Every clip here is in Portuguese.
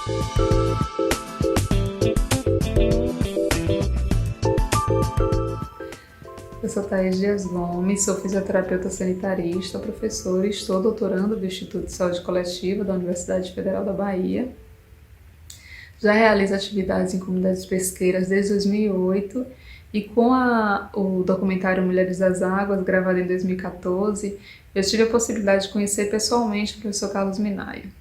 Eu sou Thaís Dias Gomes, sou fisioterapeuta sanitarista, professora e estou doutorando do Instituto de Saúde Coletiva da Universidade Federal da Bahia. Já realizo atividades em comunidades pesqueiras desde 2008 e com o documentário Mulheres das Águas, gravado em 2014, eu tive a possibilidade de conhecer pessoalmente o professor Carlos Minaio.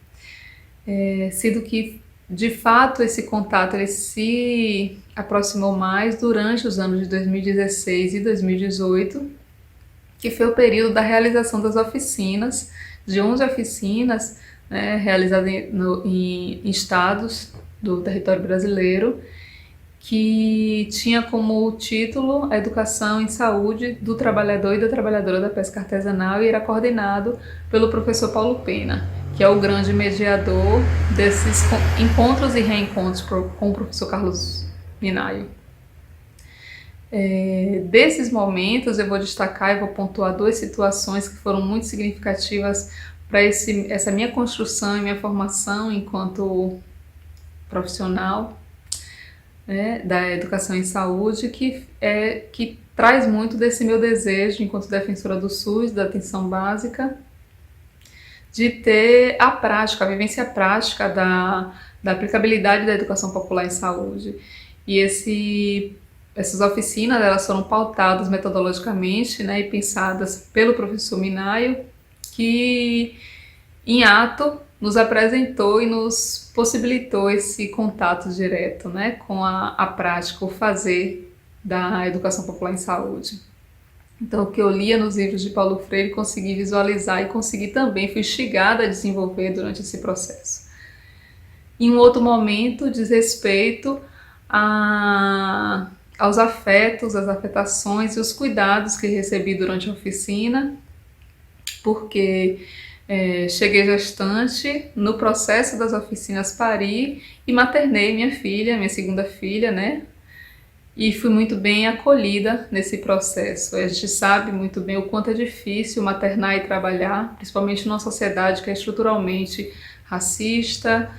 Sendo que, de fato, esse contato ele se aproximou mais durante os anos de 2016 e 2018, que foi o período da realização das oficinas, de 11 oficinas, né, realizadas em estados do território brasileiro, que tinha como título a educação em saúde do trabalhador e da trabalhadora da pesca artesanal e era coordenado pelo professor Paulo Pena, que é o grande mediador desses encontros e reencontros com o professor Carlos Minaio. Desses momentos eu vou destacar e vou pontuar duas situações que foram muito significativas para essa minha construção e minha formação enquanto profissional, né, da educação em saúde, que traz muito desse meu desejo, enquanto defensora do SUS, da atenção básica, de ter a prática, a vivência prática da aplicabilidade da educação popular em saúde. E essas oficinas elas foram pautadas metodologicamente, né, e pensadas pelo professor Minaio, que em ato nos apresentou e nos possibilitou esse contato direto, né, com a prática, o fazer da educação popular em saúde. Então, o que eu lia nos livros de Paulo Freire, consegui visualizar e consegui também, fui instigada a desenvolver durante esse processo. Em um outro momento, diz respeito aos afetos, às afetações e os cuidados que recebi durante a oficina, porque cheguei gestante, no processo das oficinas pari e maternei minha filha, minha segunda filha, né? E fui muito bem acolhida nesse processo. A gente sabe muito bem o quanto é difícil maternar e trabalhar, principalmente numa sociedade que é estruturalmente racista,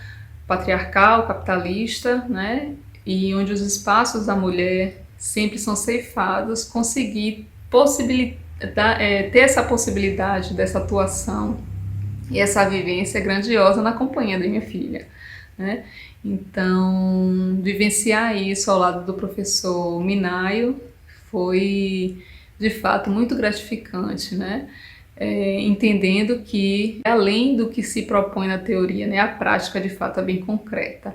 patriarcal, capitalista, né? E onde os espaços da mulher sempre são ceifados, conseguir ter essa possibilidade dessa atuação e essa vivência grandiosa na companhia da minha filha, né? Então, vivenciar isso ao lado do professor Minaio foi, de fato, muito gratificante, né? Entendendo que, além do que se propõe na teoria, né, a prática, de fato, é bem concreta.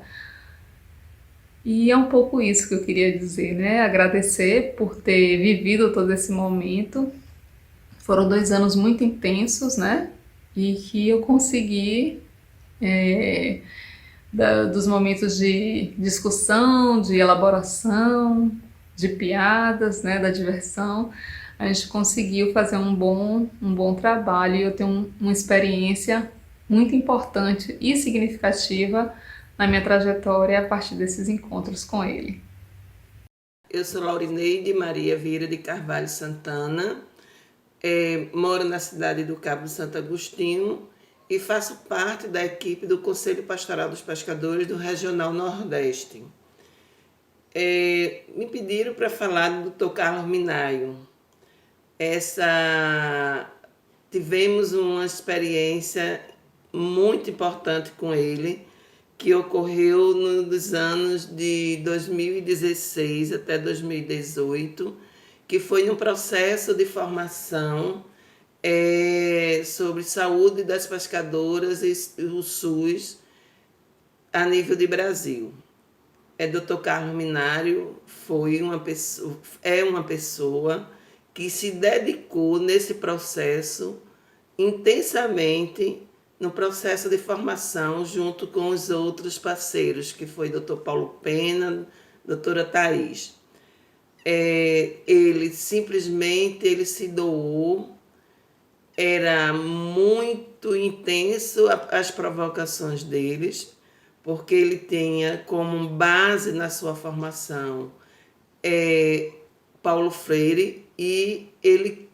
E é um pouco isso que eu queria dizer, né? Agradecer por ter vivido todo esse momento. Foram 2 anos muito intensos, né? E que eu consegui, dos momentos de discussão, de elaboração, de piadas, né? Da diversão, a gente conseguiu fazer um bom trabalho e eu tenho uma experiência muito importante e significativa na minha trajetória a partir desses encontros com ele. Eu sou Laurineide Maria Vieira de Carvalho Santana, moro na cidade do Cabo de Santo Agostinho e faço parte da equipe do Conselho Pastoral dos Pescadores do Regional Nordeste. Me pediram para falar do Dr. Carlos Minaio. Tivemos uma experiência muito importante com ele, que ocorreu nos anos de 2016 até 2018, que foi um processo de formação sobre saúde das pescadoras e o SUS a nível de Brasil. Dr. Carlos Minaio é uma pessoa que se dedicou nesse processo intensamente, no processo de formação, junto com os outros parceiros, que foi Dr. Paulo Pena, doutora Thaís. Ele simplesmente se doou, era muito intenso as provocações deles, porque ele tinha como base na sua formação Paulo Freire, e ele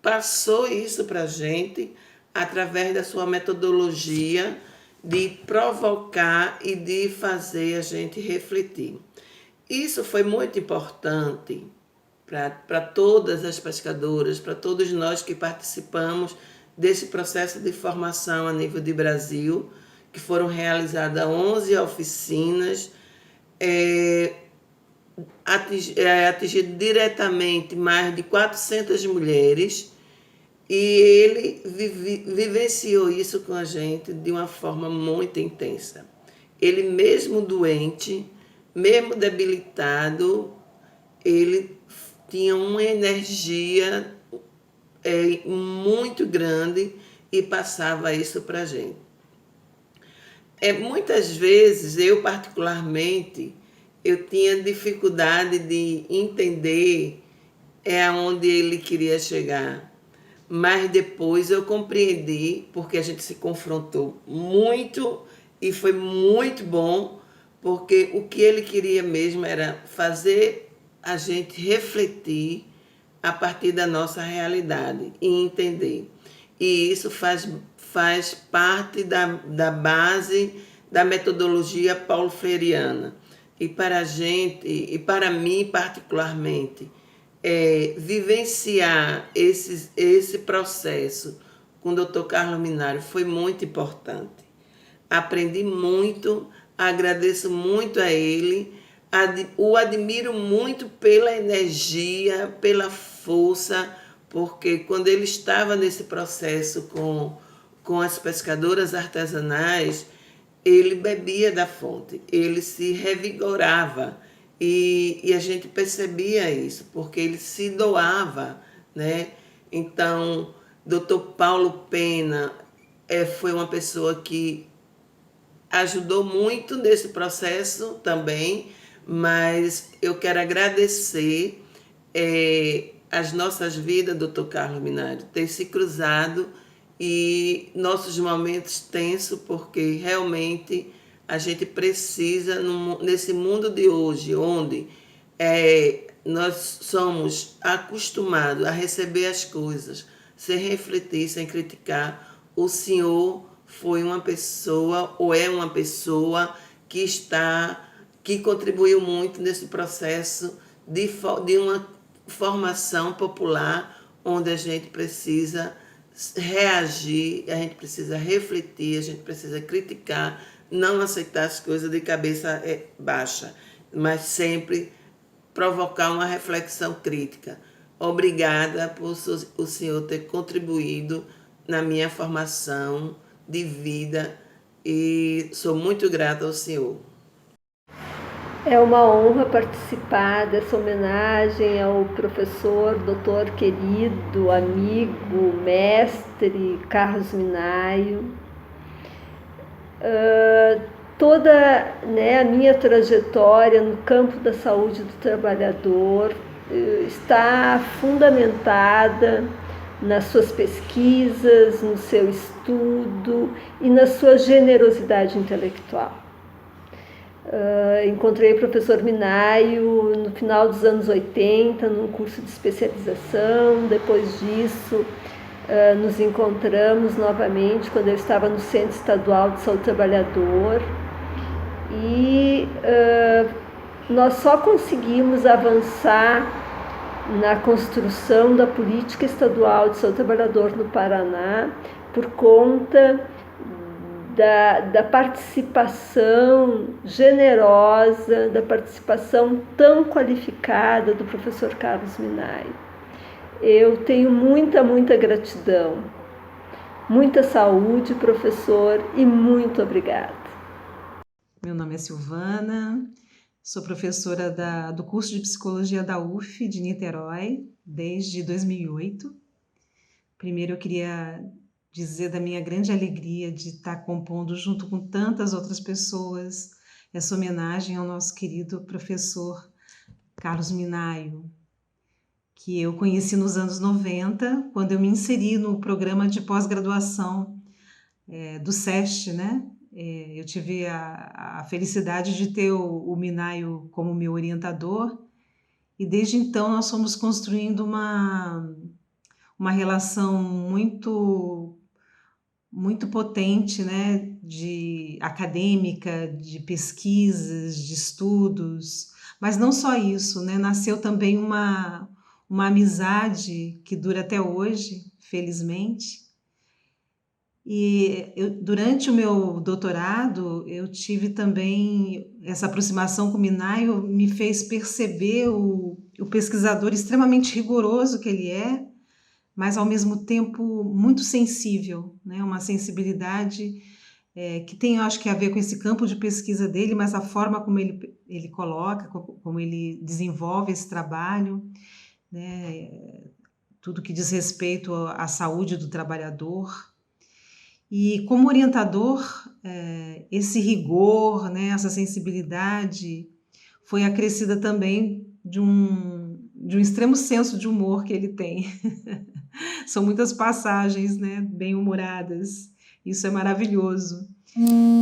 passou isso para a gente através da sua metodologia de provocar e de fazer a gente refletir. Isso foi muito importante para todas as pescadoras, para todos nós que participamos desse processo de formação a nível de Brasil, que foram realizadas 11 oficinas, atingindo diretamente mais de 400 mulheres, e ele vivenciou isso com a gente de uma forma muito intensa. Ele mesmo doente, mesmo debilitado, ele tinha uma energia muito grande e passava isso para a gente. Muitas vezes, eu particularmente, eu tinha dificuldade de entender aonde ele queria chegar. Mas depois eu compreendi, porque a gente se confrontou muito e foi muito bom, porque o que ele queria mesmo era fazer a gente refletir a partir da nossa realidade e entender. E isso faz parte da base da metodologia paulo-freireana. E para a gente, e para mim particularmente, vivenciar esse processo com o Dr. Carlos Minário foi muito importante. Aprendi muito, agradeço muito a ele, o admiro muito pela energia, pela força, porque quando ele estava nesse processo com as pescadoras artesanais, ele bebia da fonte, ele se revigorava. E a gente percebia isso, porque ele se doava, né? Então, Dr. Paulo Pena foi uma pessoa que ajudou muito nesse processo também, mas eu quero agradecer as nossas vidas, Dr. Carlos Minário, ter se cruzado e nossos momentos tensos, porque realmente a gente precisa, nesse mundo de hoje, onde nós somos acostumados a receber as coisas, sem refletir, sem criticar, o Senhor foi uma pessoa, ou é uma pessoa que contribuiu muito nesse processo de uma formação popular, onde a gente precisa reagir, a gente precisa refletir, a gente precisa criticar, não aceitar as coisas de cabeça baixa, mas sempre provocar uma reflexão crítica. Obrigada por o senhor ter contribuído na minha formação de vida e sou muito grata ao senhor. É uma honra participar dessa homenagem ao professor, doutor querido, amigo, mestre Carlos Minaio. Toda a minha trajetória no campo da saúde do trabalhador está fundamentada nas suas pesquisas, no seu estudo e na sua generosidade intelectual. Encontrei o professor Minaio no final dos anos 80, num curso de especialização. Depois disso, nos encontramos novamente quando eu estava no Centro Estadual de Saúde do Trabalhador. E nós só conseguimos avançar na construção da política estadual de saúde do trabalhador no Paraná por conta da participação generosa, da participação tão qualificada do professor Carlos Minaio. Eu tenho muita gratidão, muita saúde, professor, e muito obrigada. Meu nome é Silvana, sou professora do curso de Psicologia da UF de Niterói desde 2008. Primeiro eu queria dizer da minha grande alegria de estar compondo junto com tantas outras pessoas essa homenagem ao nosso querido professor Carlos Minaio, que eu conheci nos anos 90, quando eu me inseri no programa de pós-graduação do SEST, né? Eu tive a felicidade de ter o Minaio como meu orientador, e desde então nós fomos construindo uma relação muito muito potente, né, de acadêmica, de pesquisas, de estudos, mas não só isso, né, nasceu também uma amizade que dura até hoje, felizmente. E durante o meu doutorado, eu tive também essa aproximação com o Minayo, me fez perceber o pesquisador extremamente rigoroso que ele é, mas ao mesmo tempo muito sensível, né? Uma sensibilidade que tem, eu acho que a ver com esse campo de pesquisa dele, mas a forma como ele coloca, como ele desenvolve esse trabalho, né? Tudo que diz respeito à saúde do trabalhador. E como orientador, esse rigor, né, essa sensibilidade foi acrescida também de um extremo senso de humor que ele tem. São muitas passagens, né, bem-humoradas. Isso é maravilhoso.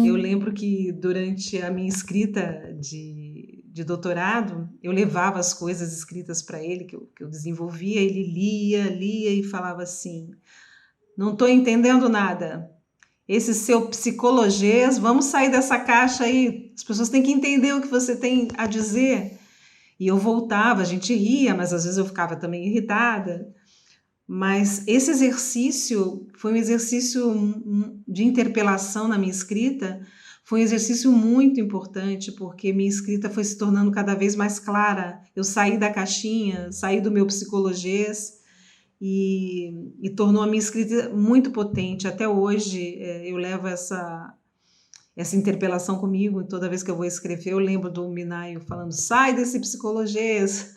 Eu lembro que durante a minha escrita de doutorado, eu levava as coisas escritas para ele, que eu desenvolvia, ele lia e falava assim: não estou entendendo nada. Esse seu psicologês, vamos sair dessa caixa aí. As pessoas têm que entender o que você tem a dizer. E eu voltava, a gente ria, mas às vezes eu ficava também irritada. Mas esse exercício foi um exercício de interpelação na minha escrita, foi um exercício muito importante, porque minha escrita foi se tornando cada vez mais clara. Eu saí da caixinha, saí do meu psicologês e tornou a minha escrita muito potente. Até hoje eu levo essa interpelação comigo, toda vez que eu vou escrever, eu lembro do Minayo falando: sai desse psicologês.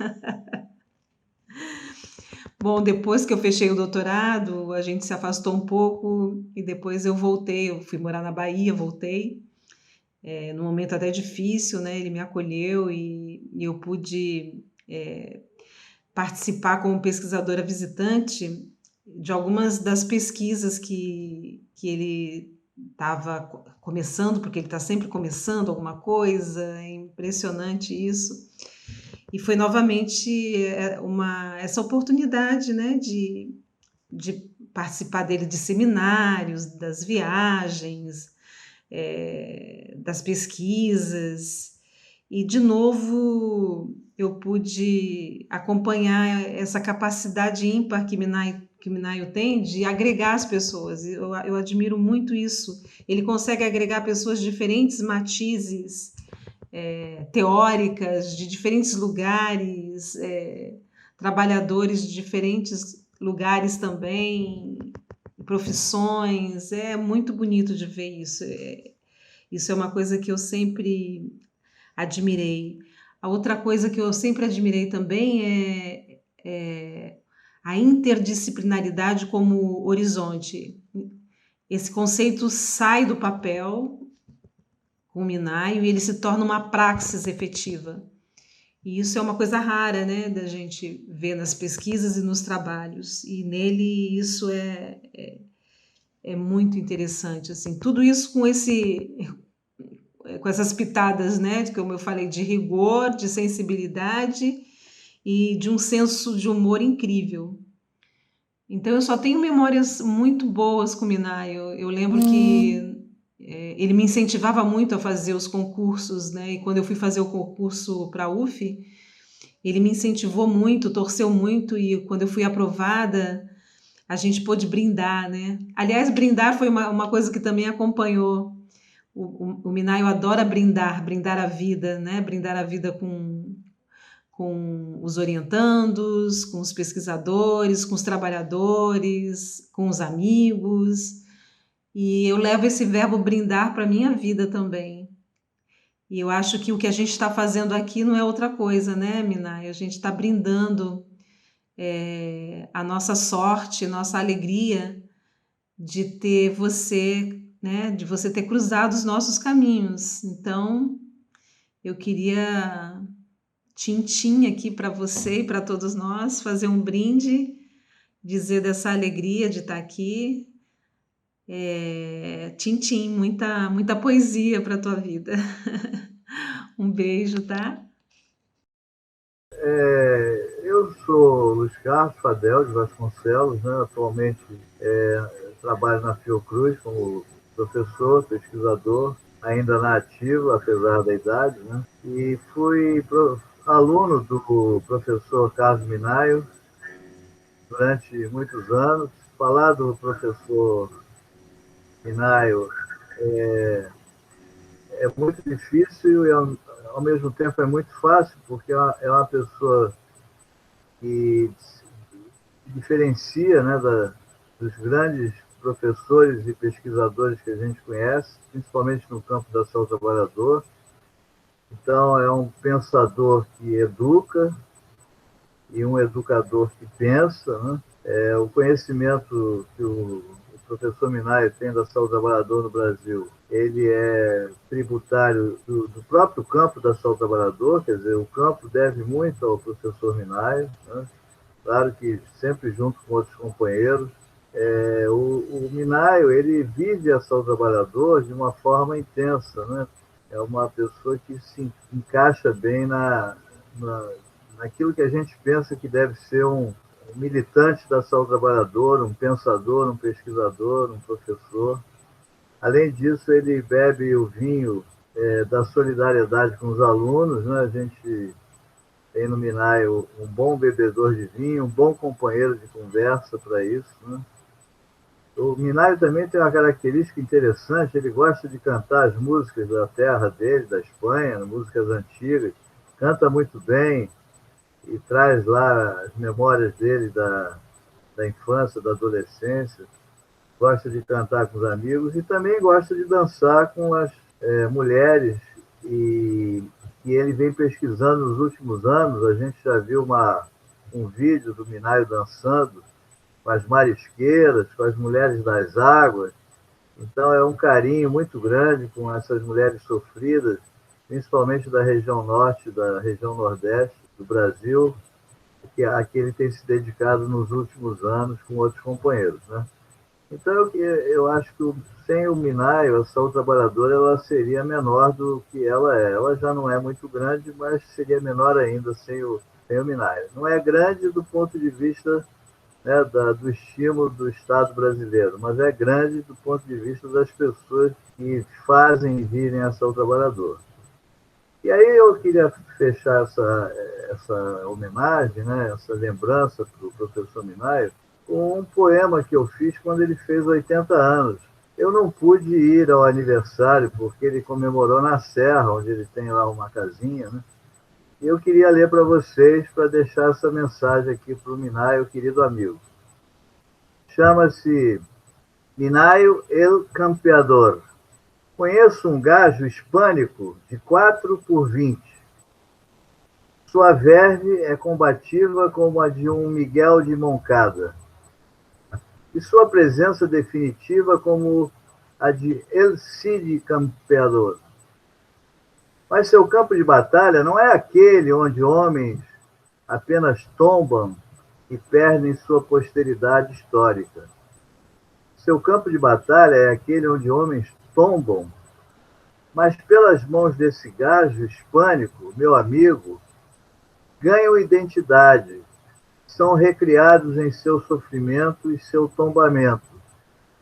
Bom, depois que eu fechei o doutorado, a gente se afastou um pouco e depois eu voltei, eu fui morar na Bahia, voltei, num momento até difícil, né? Ele me acolheu e eu pude participar como pesquisadora visitante de algumas das pesquisas que ele estava começando, porque ele está sempre começando alguma coisa, é impressionante isso. E foi novamente essa oportunidade, né, de participar dele de seminários, das viagens, das pesquisas. E, de novo, eu pude acompanhar essa capacidade ímpar que Minayo tem de agregar as pessoas. Eu admiro muito isso. Ele consegue agregar pessoas de diferentes matizes teóricas, de diferentes lugares, trabalhadores de diferentes lugares também, profissões. É muito bonito de ver isso. Isso é uma coisa que eu sempre admirei. A outra coisa que eu sempre admirei também é a interdisciplinaridade como horizonte. Esse conceito sai do papel com o Minayo e ele se torna uma praxis efetiva. E isso é uma coisa rara, né, da gente ver nas pesquisas e nos trabalhos. E nele isso é muito interessante. Assim, tudo isso com essas pitadas, né, como eu falei, de rigor, de sensibilidade e de um senso de humor incrível. Então eu só tenho memórias muito boas com o Minayo. Eu lembro que ele me incentivava muito a fazer os concursos, né? E quando eu fui fazer o concurso para a UF, ele me incentivou muito, torceu muito, e quando eu fui aprovada, a gente pôde brindar, né? Aliás, brindar foi uma coisa que também acompanhou. O Minayo adora brindar a vida, né? Brindar a vida com os orientandos, com os pesquisadores, com os trabalhadores, com os amigos. E eu levo esse verbo brindar para a minha vida também. E eu acho que o que a gente está fazendo aqui não é outra coisa, né, Minay? A gente está brindando a nossa sorte, nossa alegria de ter você, né, de você ter cruzado os nossos caminhos. Então, eu queria tintim aqui para você e para todos nós, fazer um brinde, dizer dessa alegria de estar aqui. Tintim, muita poesia para a tua vida. Um beijo, tá? Eu sou Luiz Carlos Fadel de Vasconcelos, né? Atualmente trabalho na Fiocruz como professor, pesquisador, ainda na ativa, apesar da idade, né? E fui aluno do professor Carlos Minaio durante muitos anos. Falar do professor Minaio é muito difícil e, ao mesmo tempo, é muito fácil, porque é uma pessoa que diferencia, né, dos grandes professores e pesquisadores que a gente conhece, principalmente no campo da saúde do trabalhador. Então, é um pensador que educa e um educador que pensa, né? O conhecimento que o professor Minaio tem da saúde do trabalhador no Brasil, ele é tributário do próprio campo da saúde do trabalhador, quer dizer, o campo deve muito ao professor Minaio, né? Claro que sempre junto com outros companheiros. O Minaio, ele vive a saúde do trabalhador de uma forma intensa, né? É uma pessoa que se encaixa bem naquilo que a gente pensa que deve ser um militante da saúde do trabalhador, um pensador, um pesquisador, um professor. Além disso, ele bebe o vinho da solidariedade com os alunos, né? A gente tem no Minaio um bom bebedor de vinho, um bom companheiro de conversa para isso, né? O Minaio também tem uma característica interessante, ele gosta de cantar as músicas da terra dele, da Espanha, músicas antigas, canta muito bem e traz lá as memórias dele da infância, da adolescência, gosta de cantar com os amigos e também gosta de dançar com as mulheres e ele vem pesquisando nos últimos anos. A gente já viu um vídeo do Minaio dançando com as marisqueiras, com as mulheres das águas. Então é um carinho muito grande com essas mulheres sofridas, principalmente da região norte, da região nordeste do Brasil, a que ele tem se dedicado nos últimos anos com outros companheiros, né? Então eu acho que sem o Minaio, a saúde trabalhadora ela seria menor do que ela é. Ela já não é muito grande, mas seria menor ainda sem o Minaio. Não é grande do ponto de vista, né, do estímulo do Estado brasileiro, mas é grande do ponto de vista das pessoas que fazem e vivem a saúde trabalhadora. E aí eu queria fechar essa homenagem, né, essa lembrança para o professor Minaio, com um poema que eu fiz quando ele fez 80 anos. Eu não pude ir ao aniversário porque ele comemorou na Serra, onde ele tem lá uma casinha, né? E eu queria ler para vocês, para deixar essa mensagem aqui para o Minaio, querido amigo. Chama-se Minaio el Campeador. Conheço um gajo hispânico de 4x20. Sua verve é combativa como a de um Miguel de Moncada, e sua presença definitiva como a de El Cid Campeador. Mas seu campo de batalha não é aquele onde homens apenas tombam e perdem sua posteridade histórica. Seu campo de batalha é aquele onde homens tombam, mas pelas mãos desse gajo hispânico, meu amigo, ganham identidade, são recriados em seu sofrimento e seu tombamento,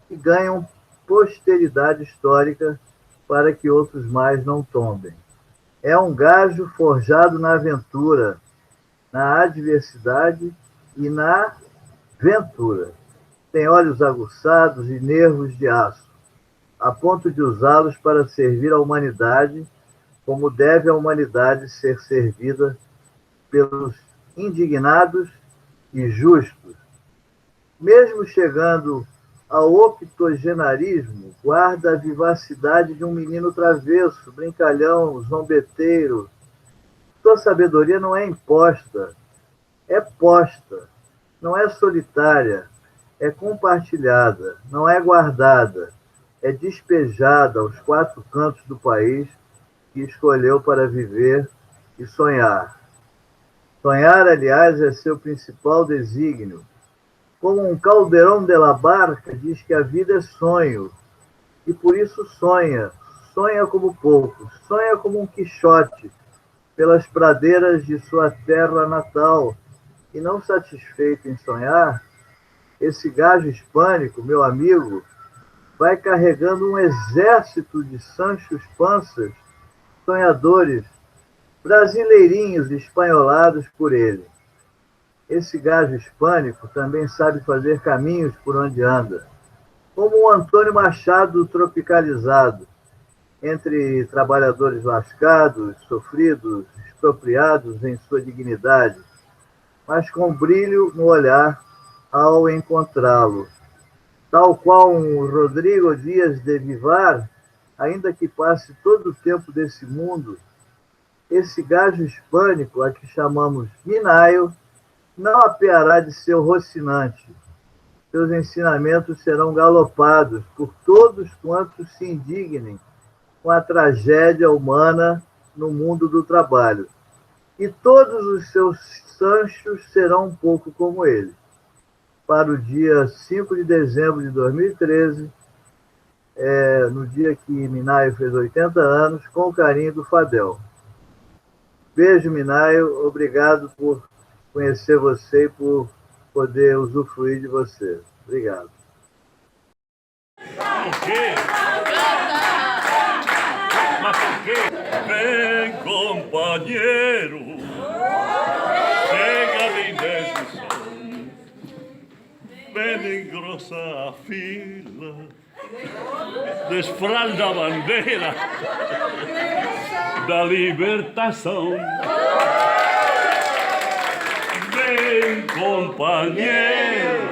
e ganham posteridade histórica para que outros mais não tombem. É um gajo forjado na aventura, na adversidade e na ventura. Tem olhos aguçados e nervos de aço, a ponto de usá-los para servir à humanidade, como deve a humanidade ser servida pelos indignados e justos. Mesmo chegando ao octogenarismo, guarda a vivacidade de um menino travesso, brincalhão, zombeteiro. Sua sabedoria não é imposta, é posta, não é solitária, é compartilhada, não é guardada, é despejada aos 4 cantos do país que escolheu para viver e sonhar. Sonhar, aliás, é seu principal desígnio. Como um Calderón de la Barca diz que a vida é sonho, e por isso sonha como poucos, sonha como um Quixote, pelas pradeiras de sua terra natal, e não satisfeito em sonhar, esse gajo hispânico, meu amigo, vai carregando um exército de Sanchos Panças, sonhadores, brasileirinhos espanholados por ele. Esse gajo hispânico também sabe fazer caminhos por onde anda, como um Antônio Machado tropicalizado, entre trabalhadores lascados, sofridos, expropriados em sua dignidade, mas com brilho no olhar ao encontrá-lo. Tal qual um Rodrigo Dias de Vivar, ainda que passe todo o tempo desse mundo, esse gajo hispânico, a que chamamos Minayo, não apeará de seu Rocinante. Seus ensinamentos serão galopados por todos quantos se indignem com a tragédia humana no mundo do trabalho. E todos os seus Sanchos serão um pouco como ele. Para o dia 5 de dezembro de 2013, no dia que Minayo fez 80 anos, com o carinho do Fadel. Beijo, Minayo. Obrigado por conhecer você e por poder usufruir de você. Obrigado. Mas por quê? Vem, companheiro, chega de indecisão, vem engrossar a fila, desfralda a bandeira da libertação. Vem, companheiro,